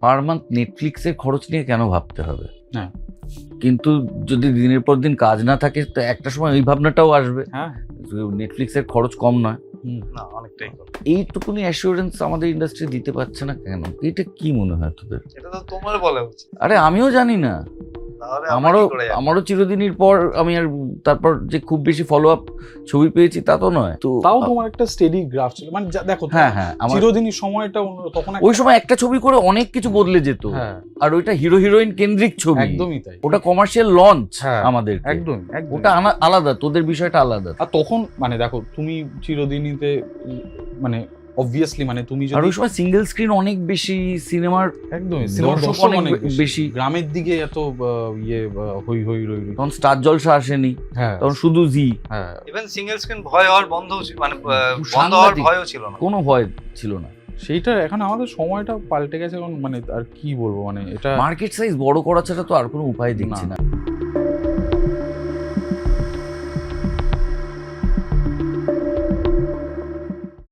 Per month নেটফ্লিক্সের খরচ নিয়ে কেন ভাবতে হবে? হ্যাঁ। কিন্তু যদি দিনের পর দিন কাজ না থাকে তো একটা সময় ওই ভাবনাটাও আসবে, হ্যাঁ, নেটফ্লিক্সের খরচ কম নয়। না অনেকটাই কম। এইটুকুনি অ্যাসিওরেন্স আমাদের ইন্ডাস্ট্রি দিতে পারছে না কেন? এটা কি মনে হয় তোদের? এটা তো তোমার বলা উচিত। আরে আমিও জানি না, তাহলে আমারও চিরদিনের পর আমি আর তারপর যে খুব বেশি ফলো আপ ছবি পেয়েছি তা তো নয়। তো তাও তোমার একটা স্টেডি গ্রাফ ছিল, মানে দেখো হ্যাঁ হ্যাঁ, আমার চিরদিনই সময়টা তখন ওই সময় একটা ছবি করে অনেক কিছু বদলে যেত। হ্যাঁ, আর ওইটা হিরো হিরোইন কেন্দ্রিক ছবি, একদমই তাই। ওটা কমার্শিয়াল লঞ্চ হ্যাঁ, আমাদের, একদম ওটা আলাদা, তোদের বিষয়টা আলাদা। আর তখন মানে দেখো তুমি চিরদিনীতে মানে অবভিয়াসলি মানে তুমি আর যদি ওই সময় সিঙ্গেল স্ক্রিন অনেক বেশি, সিনেমার একদমই দর্শক অনেক বেশি, গ্রামের দিকে এত হই হই রই রই। তখন স্টার জলসা আসেনি, হ্যাঁ, তখন শুধু জি। হ্যাঁ, ইভেন সিঙ্গেল স্ক্রিন ভয় হওয়ার বন্ধও ছিল, মানে বন্ধ সাংঘাতিক। হওয়ার ভয়ও ছিল না। কোনো ভয় ছিল না। সেইটা এখন আমাদের সময়টা পাল্টে গেছে এখন, মানে আর কি বলবো, মানে এটা মার্কেট সাইজ বড় করা ছাড়া তো আর কোনো উপায় দেখছি না।